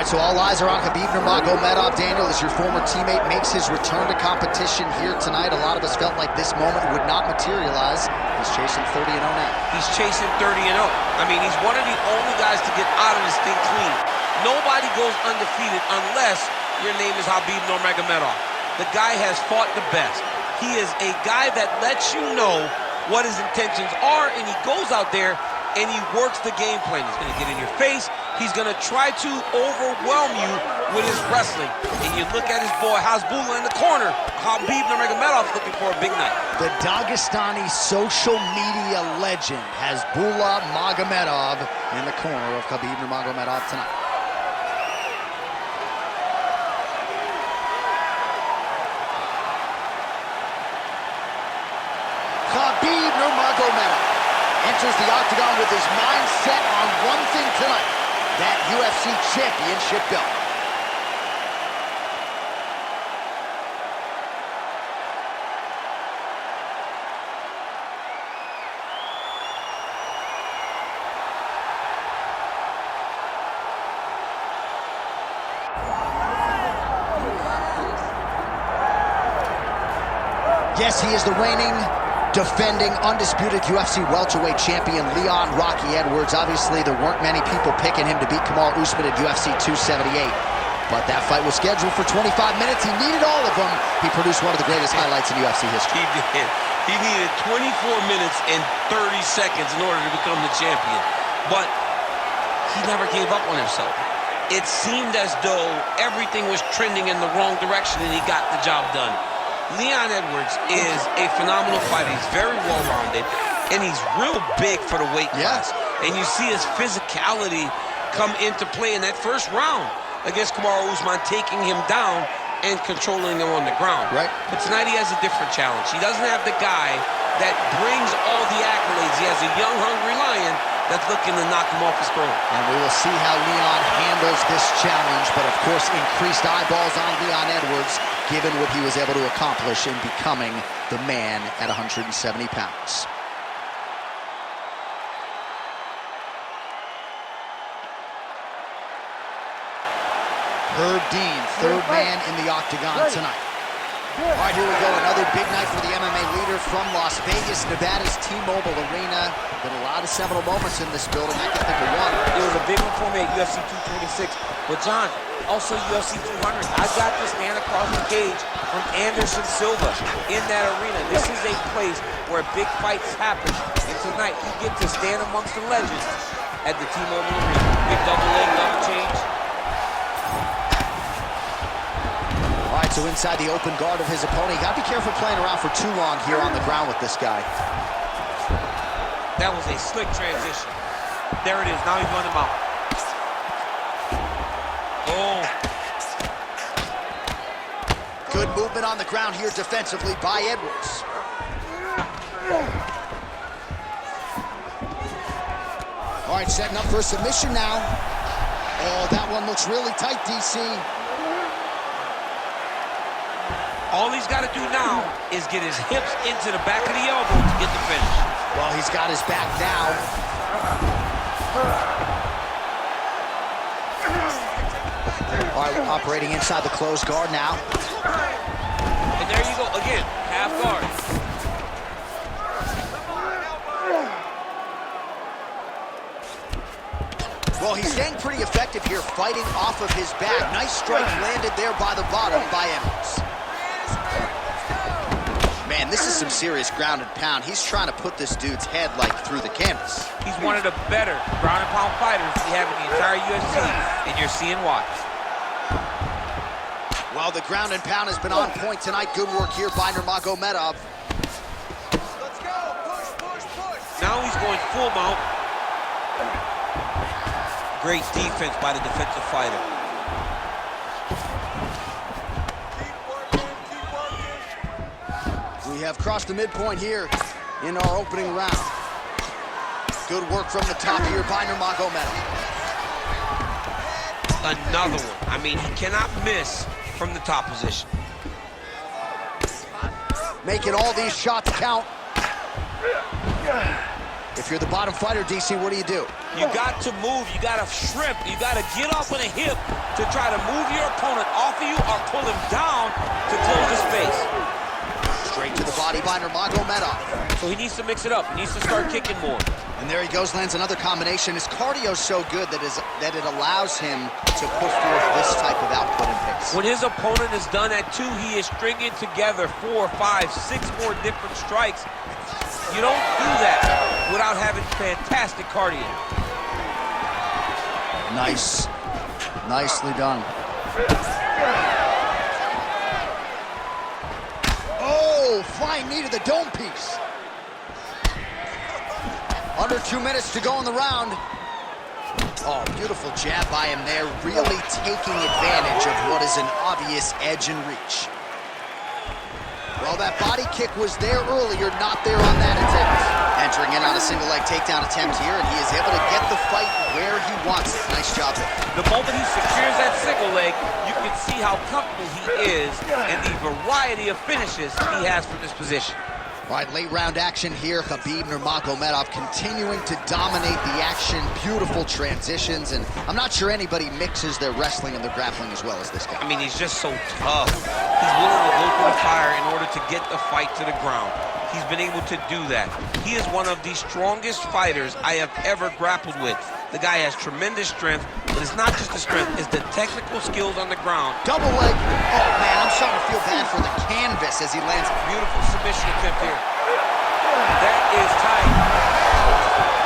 right, so all eyes are on Khabib Nurmagomedov. Daniel, as your former teammate makes his return to competition here tonight, a lot of us felt like this moment would not materialize. He's chasing 30-0 now. He's chasing 30-0. I mean, he's one of the only guys to get out of this thing clean. Nobody goes undefeated unless your name is Khabib Nurmagomedov. The guy has fought the best. He is a guy that lets you know what his intentions are, and he goes out there and he works the game plan. He's going to get in your face. He's going to try to overwhelm you with his wrestling. And you look at his boy Hasbulla in the corner. Khabib Nurmagomedov looking for a big night. The Dagestani social media legend Hasbulla Magomedov in the corner of Khabib Nurmagomedov tonight. Khabib Nurmagomedov enters the octagon with his mind set on one thing tonight, that UFC championship belt. Yes, he is the reigning, defending, undisputed UFC welterweight champion, Leon Rocky Edwards. Obviously, there weren't many people picking him to beat Kamaru Usman at UFC 278. But that fight was scheduled for 25 minutes. He needed all of them. He produced one of the greatest highlights in UFC history. He did. He needed 24 minutes and 30 seconds in order to become the champion. But he never gave up on himself. It seemed as though everything was trending in the wrong direction, and he got the job done. Leon Edwards is a phenomenal fighter. He's very well-rounded, and he's real big for the weight class. And you see his physicality come into play in that first round against Kamaru Usman, taking him down and controlling him on the ground. Right. But tonight he has a different challenge. He doesn't have the guy that brings all the accolades. He has a young, hungry lion that's looking to knock him off his throne. And we will see how Leon handles this challenge, but of course increased eyeballs on Leon Edwards, given what he was able to accomplish in becoming the man at 170 pounds. Herb Dean, third man in the octagon tonight. All right, here we go. Another big night for the MMA leader from Las Vegas, Nevada's T-Mobile Arena. Been a lot of seminal moments in this building. I can think of one. It was a big one for me at UFC 226. But John, also UFC 200. I got to stand across the cage from Anderson Silva in that arena. This is a place where big fights happen. And tonight, you get to stand amongst the legends at the T-Mobile Arena. Big double leg, double change. All right, so inside the open guard of his opponent. You got to be careful playing around for too long here on the ground with this guy. That was a slick transition. There it is. Now he's running him out. Oh. Good movement on the ground here defensively by Edwards. All right, setting up for a submission now. Oh, that one looks really tight, DC. All he's got to do now is get his hips into the back of the elbow to get the finish. Well, he's got his back now. All right, operating inside the closed guard now. And there you go, again, half guard. Well, he's staying pretty effective here, fighting off of his back. Nice strike landed there by the bottom by Edwards. Man, this is some serious ground and pound. He's trying to put this dude's head, like, through the canvas. He's one of the better ground and pound fighters we have in the entire UFC, and you're seeing why. Well, the ground and pound has been on point tonight. Good work here by Nurmagomedov. Let's go! Push, push, push! Now he's going full mount. Great defense by the defensive fighter. We have crossed the midpoint here in our opening round. Good work from the top here by Nurmagomedov. Another one. I mean, he cannot miss from the top position. Making all these shots count. If you're the bottom fighter, DC, what do? You got to move, you got to shrimp, you got to get off with a hip to try to move your opponent off of you or pull him down to close the space. Straight to the body by Nurmagomedov. So he needs to mix it up. He needs to start kicking more. And there he goes, lands another combination. His cardio's so good that it allows him to put forth this type of output and pace. When his opponent is done at 2, he is stringing together 4, 5, 6 more different strikes. You don't do that without having fantastic cardio. Nice. Nicely done. Oh, flying knee to the dome piece. Under 2 minutes to go in the round. Oh, beautiful jab by him there, really taking advantage of what is an obvious edge and reach. Well, that body kick was there earlier, not there on that attempt. Entering in on a single leg takedown attempt here, and he is able to get the fight where he wants it. Nice job there. The moment he secures that single leg, you can see how comfortable he is and the variety of finishes he has from this position. All right, late round action here. Khabib Nurmagomedov continuing to dominate the action. Beautiful transitions, and I'm not sure anybody mixes their wrestling and their grappling as well as this guy. I mean, he's just so tough. He's willing to open the fire in order to get the fight to the ground. He's been able to do that. He is one of the strongest fighters I have ever grappled with. The guy has tremendous strength, but it's not just the strength, it's the technical skills on the ground. Double leg. Oh, man, I'm starting to feel bad for the canvas as he lands. Beautiful submission attempt here. That is tight.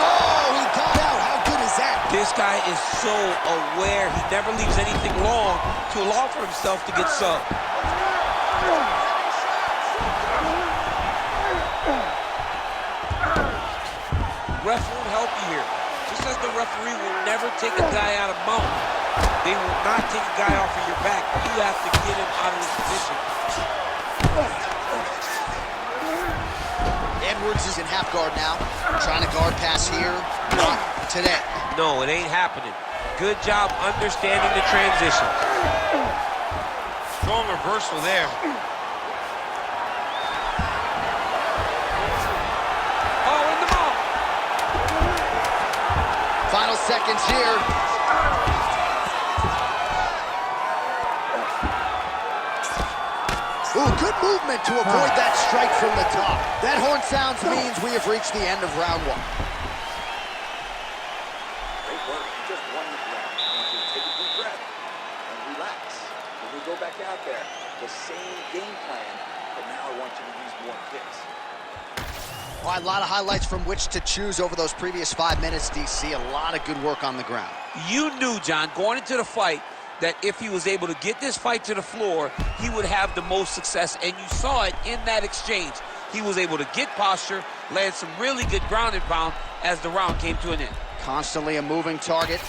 Oh, he got out. How good is that? This guy is so aware. He never leaves anything long to allow for himself to get subbed. Ref won't help you here. Just as the referee will never take a guy out of mount, they will not take a guy off of your back. You have to get him out of this position. Edwards is in half guard now. Trying to guard pass here. Not today. No, it ain't happening. Good job understanding the transition. Strong reversal there. Final seconds here. Ooh, good movement to avoid that strike from the top. That horn sounds means we have reached the end of round 1. Great work. You just won the round. I want you to take a deep breath and relax. When we go back out there, the same game plan, but now I want you to use more kicks. All right, a lot of highlights from which to choose over those previous 5 minutes, DC. A lot of good work on the ground. You knew, John, going into the fight, that if he was able to get this fight to the floor, he would have the most success, and you saw it in that exchange. He was able to get posture, land some really good ground and pound as the round came to an end. Constantly a moving target.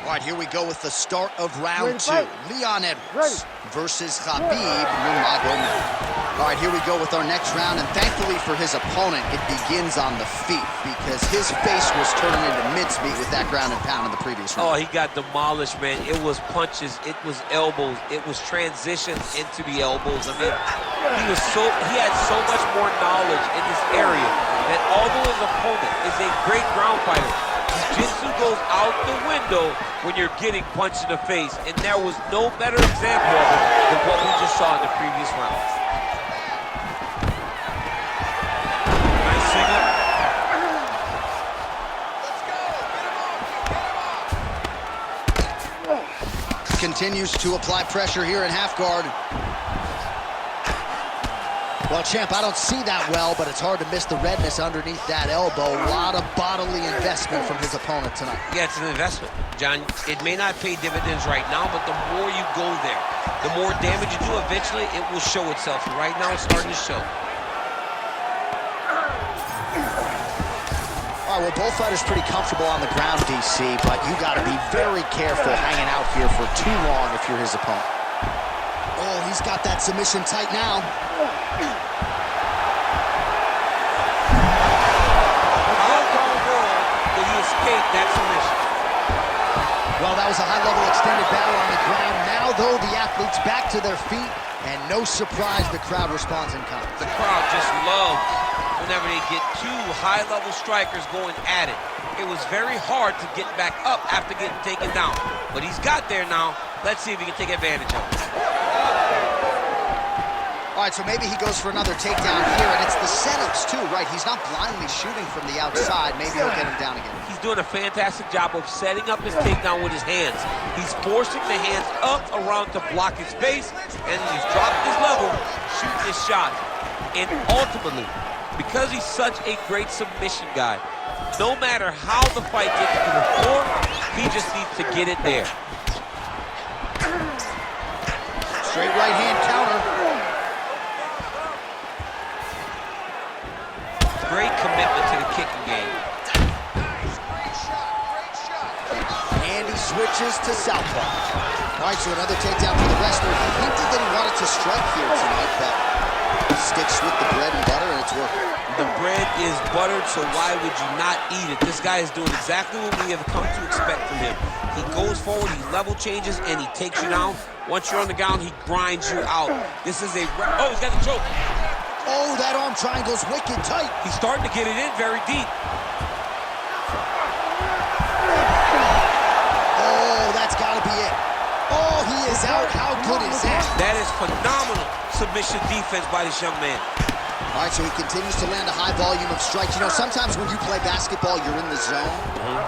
All right, here we go with the start of round 2. Leon Edwards versus Khabib Nurmagomedov. All right, here we go with our next round, and thankfully for his opponent, it begins on the feet because his face was turning into mincemeat with that ground and pound in the previous round. Oh, he got demolished, man. It was punches, it was elbows, it was transitions into the elbows. I mean, he had so much more knowledge in this area that although his opponent is a great ground fighter, jiu-jitsu goes out the window when you're getting punched in the face, and there was no better example of it than what we just saw in the previous round. Nice single. Let's go. Get him off. Continues to apply pressure here in half guard. Well, champ, I don't see that well, but it's hard to miss the redness underneath that elbow. A lot of bodily investment from his opponent tonight. Yeah, it's an investment, John. It may not pay dividends right now, but the more you go there, the more damage you do, eventually it will show itself. And right now, it's starting to show. All right, well, both fighters pretty comfortable on the ground, DC, but you got to be very careful hanging out here for too long if you're his opponent. Oh, he's got that submission tight now. How in the world did he escape that submission? Well, that was a high-level extended battle on the ground. Now, though, the athletes back to their feet, and no surprise, the crowd responds in kind. The crowd just loves whenever they get two high-level strikers going at it. It was very hard to get back up after getting taken down, but he's got there now, Let's see if he can take advantage of it. All right, so maybe he goes for another takedown here, and it's the setups too, right? He's not blindly shooting from the outside. Maybe he'll get him down again. He's doing a fantastic job of setting up his takedown with his hands. He's forcing the hands up around to block his face, and he's dropping his level, shooting his shot. And ultimately, because he's such a great submission guy, no matter how the fight gets to the floor, he just needs to get it there. Straight right hand counter. Great commitment to the kicking game. And he switches to southpaw. All right, so another takedown for the wrestler. He hinted that he wanted to strike here tonight, but sticks with the bread and butter, and it's working. The bread is buttered, so why would you not eat it? This guy is doing exactly what we have come to expect from him. He goes forward, he level changes, and he takes you down. Once you're on the ground, he grinds you out. This is a... Oh, he's got the choke. Oh, that arm triangle's wicked tight. He's starting to get it in very deep. Oh, that's got to be it. Oh, he is out. How good is that? That is phenomenal submission defense by this young man. All right, so he continues to land a high volume of strikes. You know, sometimes when you play basketball, you're in the zone.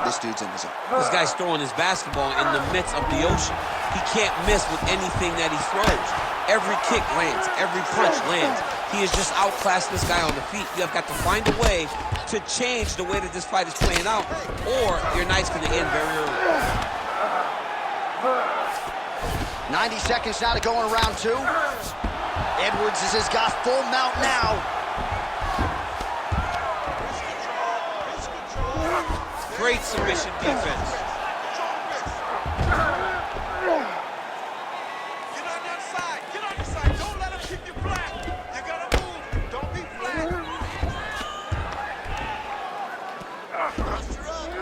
This dude's in the zone. This guy's throwing his basketball in the midst of the ocean. He can't miss with anything that he throws. Every kick lands. Every punch lands. He has just outclassed this guy on the feet. You have got to find a way to change the way that this fight is playing out, or your night's going to end very early. 90 seconds now to go in round two. Edwards has got full mount now. Great submission defense.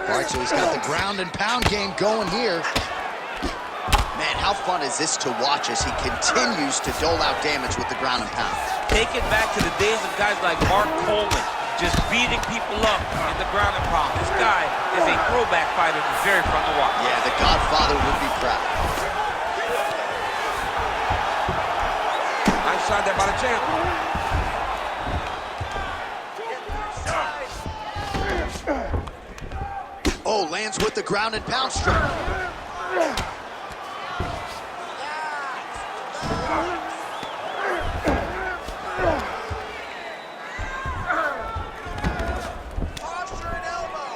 All right, so he's got the ground and pound game going here. Man, how fun is this to watch as he continues to dole out damage with the ground and pound? Take it back to the days of guys like Mark Coleman, just beating people up in the ground and pound. This guy is a throwback fighter that's very fun to watch. Yeah, the Godfather would be proud. Nice shot there by the champ. Oh, lands with the ground and pound strike. Posture and elbow.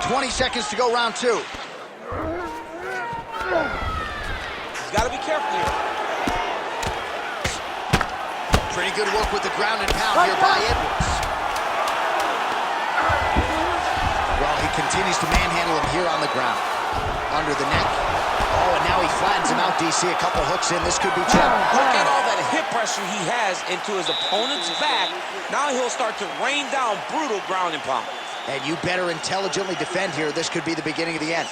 20 seconds to go, round two. He's got to be careful here. Pretty good work with the ground and pound here by Edwards. Well, he continues to manhandle him here on the ground. Under the neck. Oh, and now he flattens him out, DC. A couple hooks in. This could be trouble. Look at all that hip pressure he has into his opponent's back. Now he'll start to rain down brutal ground and pound. And you better intelligently defend here. This could be the beginning of the end.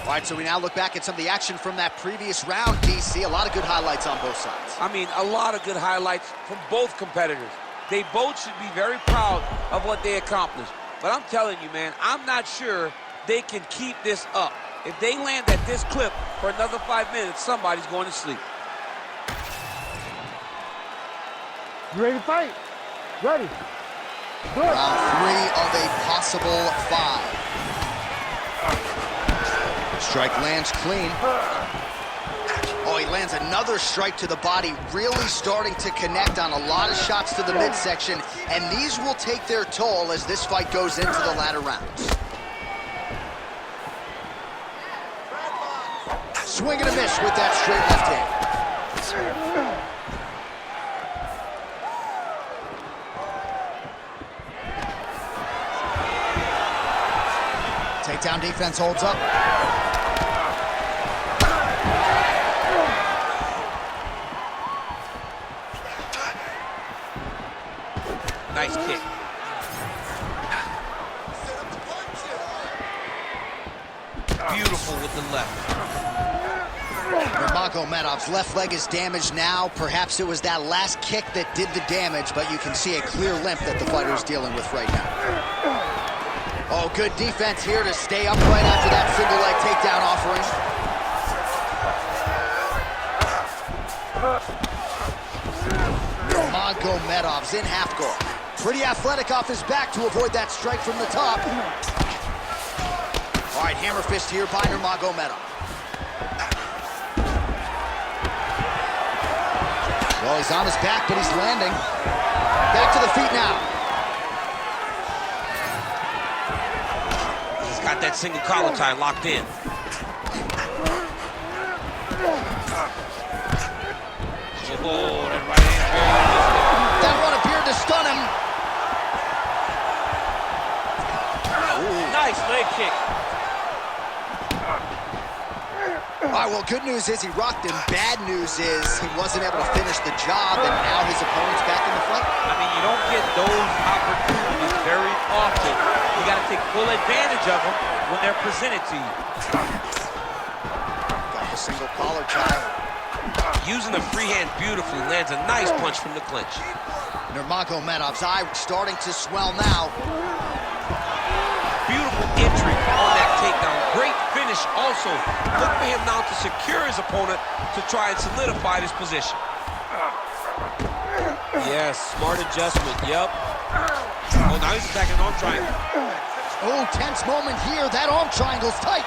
All right, so we now look back at some of the action from that previous round, DC. A lot of good highlights on both sides. I mean, a lot of good highlights from both competitors. They both should be very proud of what they accomplished. But I'm telling you, man, I'm not sure they can keep this up. If they land at this clip for another 5 minutes, somebody's going to sleep. You ready to fight? Ready. Good. Round three of a possible 5. Strike lands clean. Oh, he lands another strike to the body, really starting to connect on a lot of shots to the midsection, and these will take their toll as this fight goes into the latter rounds. Swing and a miss with that straight left hand. Takedown defense holds up. Nice kick. Beautiful with the left. Nurmagomedov's left leg is damaged now. Perhaps it was that last kick that did the damage, but you can see a clear limp that the fighter is dealing with right now. Oh, good defense here to stay upright after that single leg takedown offering. Nurmagomedov's in half guard. Pretty athletic off his back to avoid that strike from the top. All right, hammer fist here by Nurmagomedov. Well, he's on his back, but he's landing. Back to the feet now. He's got that single collar tie locked in. Oh, that right hand. That one appeared to stun him. Ooh. Nice leg kick. All right, well, good news is he rocked him. Bad news is he wasn't able to finish the job, and now his opponent's back in the fight. I mean, you don't get those opportunities very often. You got to take full advantage of them when they're presented to you. Got the single collar tie. Using the free hand beautifully, lands a nice punch from the clinch. Nurmagomedov's eye starting to swell now. Beautiful entry on that takedown. Great finish also. Look for him now to secure his opponent to try and solidify his position. Yes, smart adjustment, yep. Oh, now he's attacking an arm triangle. Oh, tense moment here. That arm triangle's tight.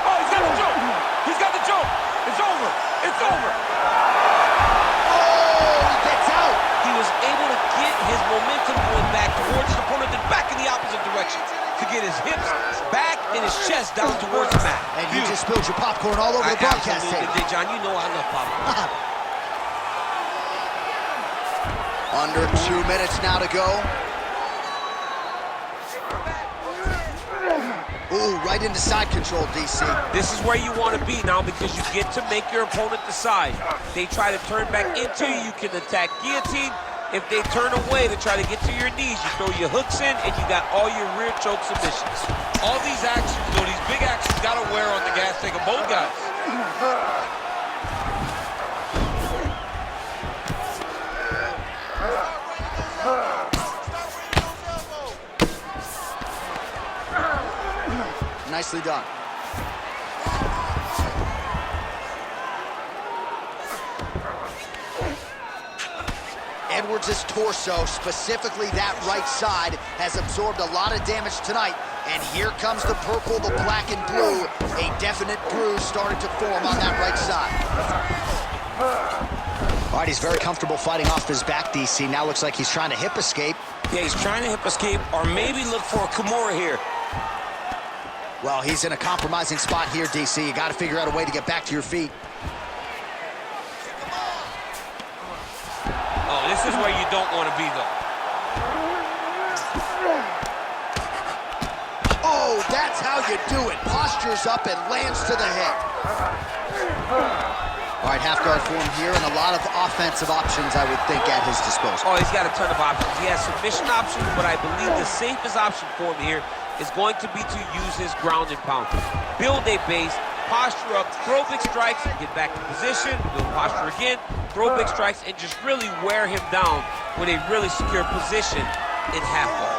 Oh, he's got the choke. He's got the choke. It's over. It's over. Oh, he gets out. He was able to get his momentum going back towards his opponent and back in the opposite direction to get his hips back and his chest down towards the mat. And you just spilled your popcorn all over the broadcast tape. Did, John. You know I love popcorn. Under 2 minutes now to go. Ooh, right into side control, DC. This is where you want to be now because you get to make your opponent decide. They try to turn back into you, you can attack guillotine. If they turn away to try to get to your knees, you throw your hooks in and you got all your rear choke submissions. All these actions, though, these big actions got to wear on the gas tank of both guys. Nicely done. Edwards' torso, specifically that right side, has absorbed a lot of damage tonight. And here comes the purple, the black and blue. A definite bruise starting to form on that right side. All right, he's very comfortable fighting off his back, DC. Now looks like he's trying to hip escape. Yeah, he's trying to hip escape or maybe look for a Kimura here. Well, he's in a compromising spot here, DC. You got to figure out a way to get back to your feet. Oh, this is where you don't want to be, though. Oh, that's how you do it. Postures up and lands to the head. All right, half guard form here, and a lot of offensive options, I would think, at his disposal. Oh, he's got a ton of options. He has submission options, but I believe the safest option for him here is going to be to use his ground and pound. Build a base, posture up, throw big strikes, get back in position, build posture again, throw big strikes, and just really wear him down with a really secure position in half guard.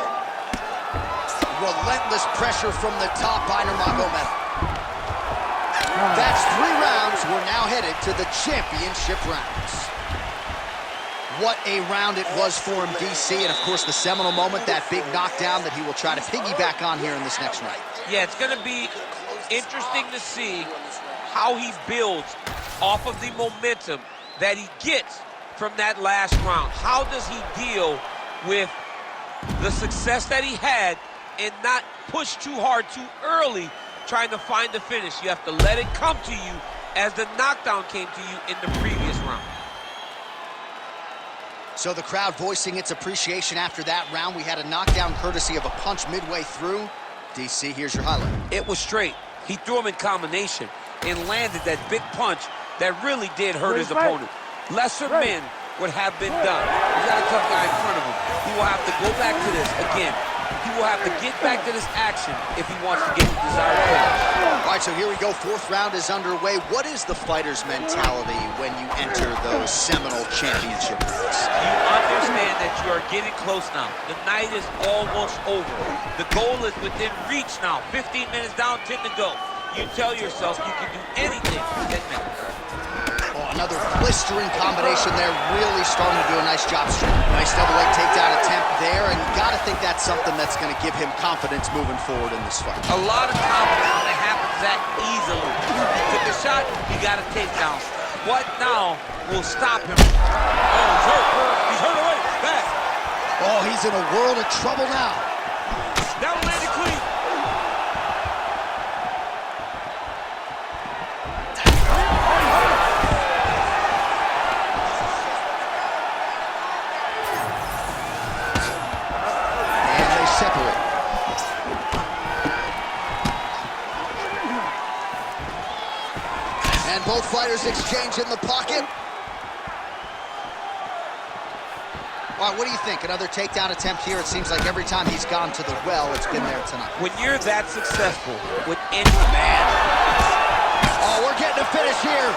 Relentless pressure from the top by Nurmagomedov. That's 3 rounds. We're now headed to the championship rounds. What a round it was for him, DC, and of course the seminal moment, that big knockdown that he will try to piggyback on here in this next round. Yeah, it's going to be interesting to see how he builds off of the momentum that he gets from that last round. How does he deal with the success that he had and not push too hard too early trying to find the finish? You have to let it come to you as the knockdown came to you in the previous round. So the crowd voicing its appreciation after that round. We had a knockdown courtesy of a punch midway through. DC, here's your highlight. It was straight. He threw him in combination and landed that big punch that really did hurt his opponent. Lesser men would have been done. He's got a tough guy in front of him. He will have to go back to this again. He will have to get back to this action if he wants to get the desired finish. All right, so here we go. Fourth round is underway. What is the fighter's mentality when you enter those seminal championship bouts? You understand that you are getting close now. The night is almost over. The goal is within reach now. 15 minutes down, 10 to go. You tell yourself you can do anything for 10 minutes. Oh, another blistering combination there. Really starting to do a nice job. Nice double leg takedown attempt there, and you got to think that's something that's going to give him confidence moving forward in this fight. A lot of confidence when it happens that easily. He took a shot, he got a takedown. What now will stop him? Oh, he's hurt. He's hurt away. Back. Oh, he's in a world of trouble now. That one landed clean. And both fighters exchange in the pocket. All right, what do you think? Another takedown attempt here. It seems like every time he's gone to the well, it's been there tonight. When you're that successful with any man. Oh, we're getting a finish here.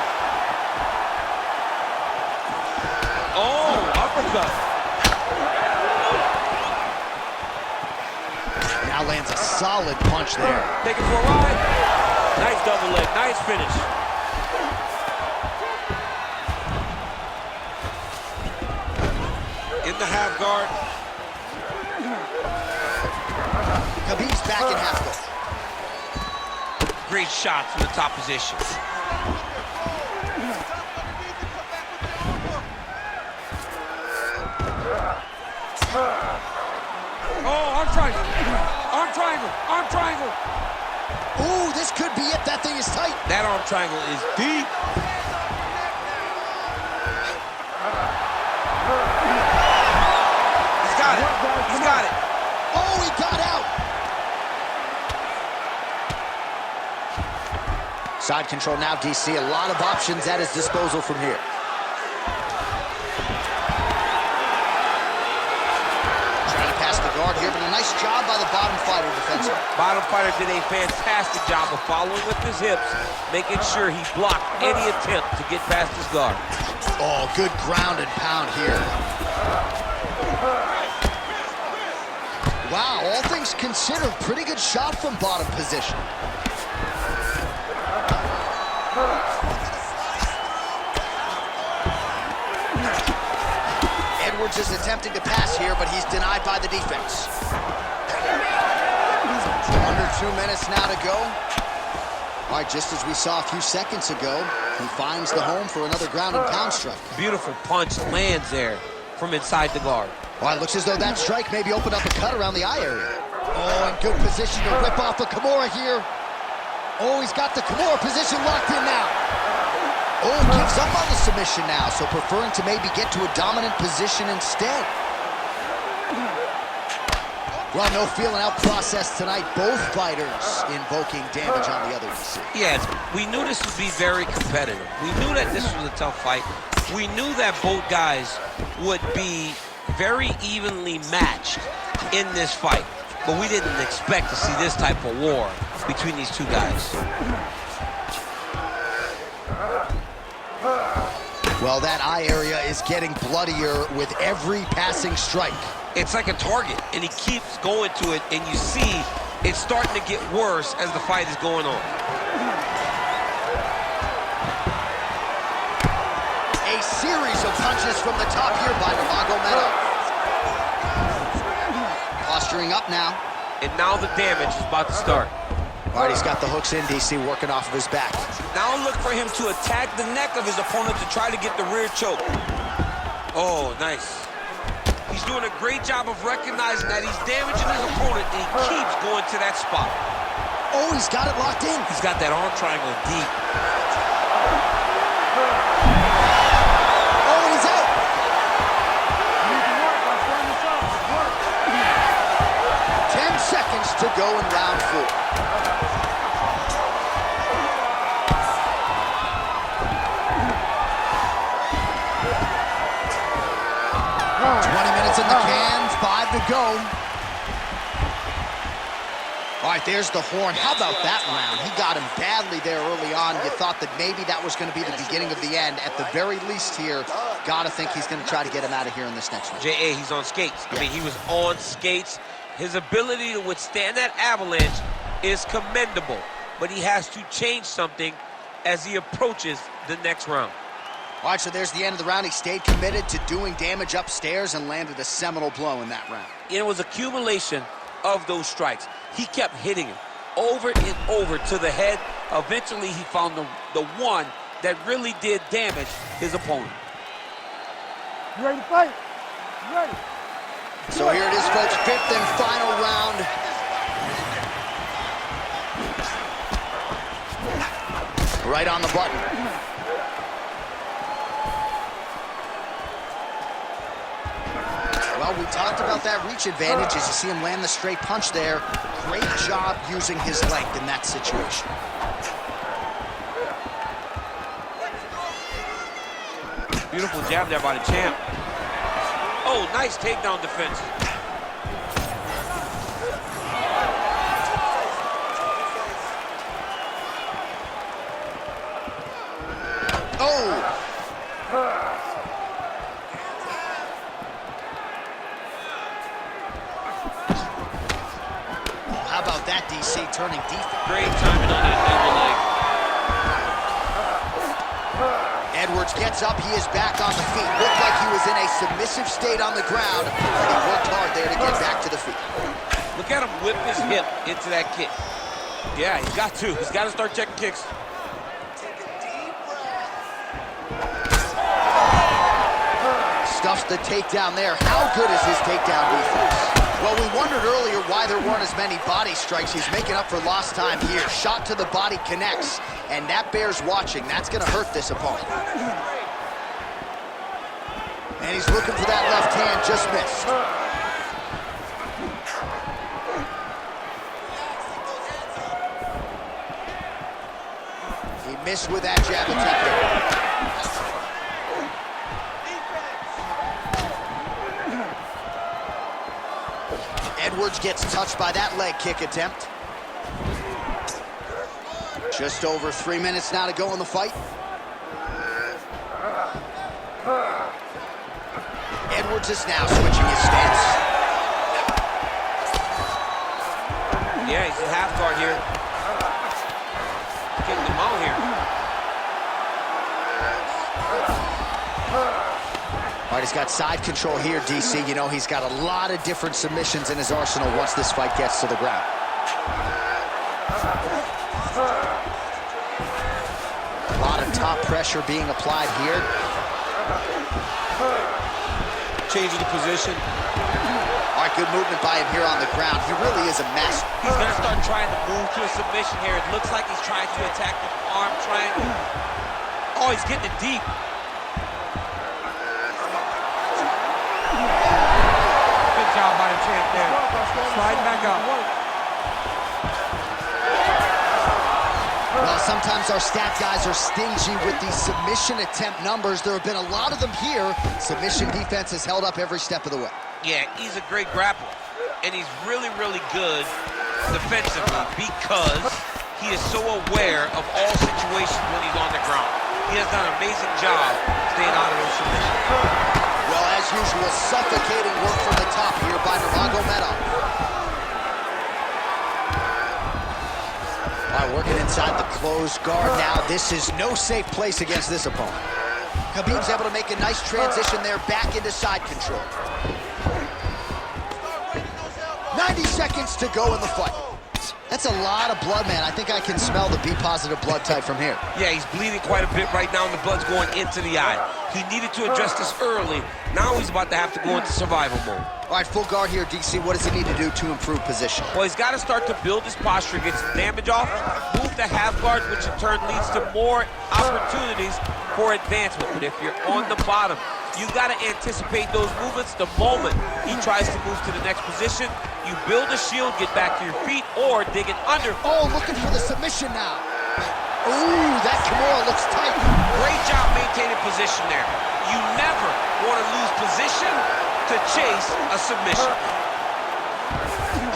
Oh, uppercut. Now lands a solid punch there. Take it for a ride. Nice double leg, nice finish. In the half guard. Khabib's back in half guard. Great shots from the top position. Oh, arm triangle. Arm triangle. Arm triangle. Ooh, this could be it. That thing is tight. That arm triangle is deep. He's got it. He's got it. Oh, he got out. Side control now, DC. A lot of options at his disposal from here. Trying to pass the guard here, but a nice job by the bottom fighter defensively. Bottom fighter did a fantastic job of following with his hips, making sure he blocked any attempt to get past his guard. Oh, good ground and pound here. Wow, all things considered, pretty good shot from bottom position. Edwards is attempting to pass here, but he's denied by the defense. Under 2 minutes now to go. All right, just as we saw a few seconds ago, he finds the home for another ground and pound strike. Beautiful punch lands there from inside the guard. All right, looks as though that strike maybe opened up a cut around the eye area. Oh, in good position to whip off a Kimura here. Oh, he's got the Kimura position locked in now. Oh, gives up on the submission now, so preferring to maybe get to a dominant position instead. Well, no feeling out process tonight. Both fighters invoking damage on the other DC. Yes, we knew this would be very competitive. We knew that this was a tough fight. We knew that both guys would be very evenly matched in this fight. But we didn't expect to see this type of war between these two guys. Well, that eye area is getting bloodier with every passing strike. It's like a target, and he keeps going to it, and you see it's starting to get worse as the fight is going on. A series of punches from the top here by Nurmagomedov. Posturing up now. And now the damage is about to start. All right, he's got the hooks in, DC, working off of his back. Now look for him to attack the neck of his opponent to try to get the rear choke. Oh, nice. He's doing a great job of recognizing that he's damaging his opponent, and he keeps going to that spot. Oh, he's got it locked in. He's got that arm triangle deep. Oh, he's out. 10 seconds to go in round 4. 20 minutes in the can, 5 to go. All right, there's the horn. How about that round? He got him badly there early on. You thought that maybe that was going to be the beginning of the end. At the very least here, got to think he's going to try to get him out of here in this next one. J.A., he's on skates. I mean, he was on skates. His ability to withstand that avalanche is commendable, but he has to change something as he approaches the next round. All right, so there's the end of the round. He stayed committed to doing damage upstairs and landed a seminal blow in that round. It was accumulation of those strikes. He kept hitting him over and over to the head. Eventually, he found the one that really did damage his opponent. You ready to fight? You ready? So here it is, folks, fifth and final round. Right on the button. Well, we talked about that reach advantage as you see him land the straight punch there. Great job using his length in that situation. Beautiful jab there by the champ. Oh, nice takedown defense. Oh! How about that, DC, turning defense? Great timing on that double leg. Edwards gets up, he is back on the feet. Looked like he was in a submissive state on the ground, but he worked hard there to get back to the feet. Look at him whip his hip into that kick. Yeah, he's got to. He's got to start checking kicks. Stuffs the takedown there. How good is his takedown defense? Well, we wondered earlier why there weren't as many body strikes. He's making up for lost time here. Shot to the body connects, and that bears watching. That's going to hurt this opponent. And he's looking for that left hand, just missed. He missed with that jab attempt. Edwards gets touched by that leg kick attempt. Just over 3 minutes now to go in the fight. Edwards is now switching his stance. Yeah, he's in half guard here. Getting him out here. All right, he's got side control here, DC. You know, he's got a lot of different submissions in his arsenal once this fight gets to the ground. A lot of top pressure being applied here. Changing the position. All right, good movement by him here on the ground. He really is a master. He's going to start trying to move to a submission here. It looks like he's trying to attack the arm triangle. Oh, he's getting it deep. Good job by the champ there. Slide back up. Well, sometimes our stat guys are stingy with these submission attempt numbers. There have been a lot of them here. Submission defense has held up every step of the way. Yeah, he's a great grappler. And he's really, really good defensively because he is so aware of all situations when he's on the ground. He has done an amazing job staying out of those submissions. Well, as usual, suffocating work from the top here by Nurmagomedov. All right, working inside the closed guard now. This is no safe place against this opponent. Khabib's able to make a nice transition there back into side control. 90 seconds to go in the fight. That's a lot of blood, man. I think I can smell the B-positive blood type from here. Yeah, he's bleeding quite a bit right now, and the blood's going into the eye. He needed to address this early. Now he's about to have to go into survival mode. All right, full guard here, DC. What does he need to do to improve position? Well, he's got to start to build his posture, get some damage off, move to half guard, which in turn leads to more opportunities for advancement. But if you're on the bottom, you got to anticipate those movements the moment he tries to move to the next position. You build a shield, get back to your feet, or dig it under. Oh, looking for the submission now. Ooh, that Kimura looks tight. Great job maintaining position there. You never want to lose position to chase a submission.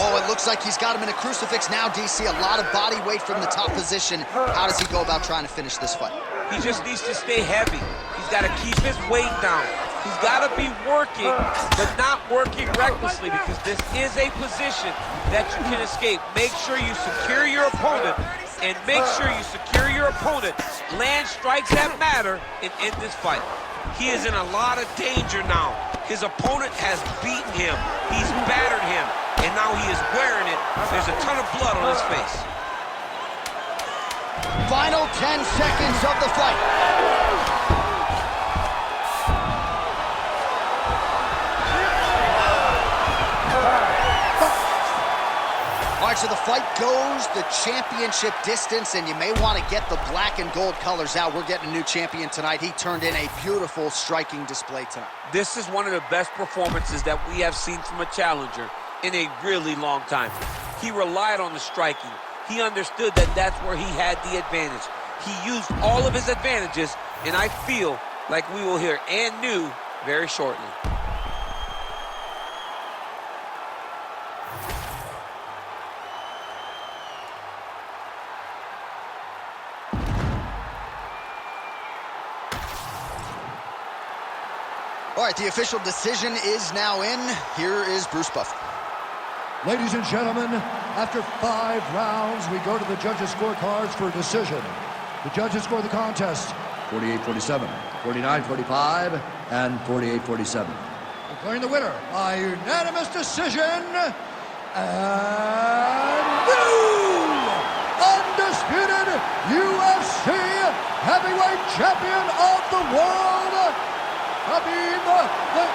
Oh, it looks like he's got him in a crucifix now, DC. A lot of body weight from the top position. How does he go about trying to finish this fight? He just needs to stay heavy. He's got to keep his weight down. He's got to be working, but not working recklessly, because this is a position that you can escape. Make sure you secure your opponent, and make sure you secure your opponent, land strikes that matter, and end this fight. He is in a lot of danger now. His opponent has beaten him. He's battered him, and now he is wearing it. There's a ton of blood on his face. Final 10 seconds of the fight. All right, so the fight goes the championship distance, and you may want to get the black and gold colors out. We're getting a new champion tonight. He turned in a beautiful striking display tonight. This is one of the best performances that we have seen from a challenger in a really long time. He relied on the striking. He understood that that's where he had the advantage. He used all of his advantages, and I feel like we will hear and new very shortly. All right, the official decision is now in. Here is Bruce Buffer. Ladies and gentlemen, after 5 rounds, we go to the judges' scorecards for a decision. The judges score the contest 48-47, 49-45, and 48-47. Declaring the winner by unanimous decision, and new undisputed UFC heavyweight champion of the world, Khabib the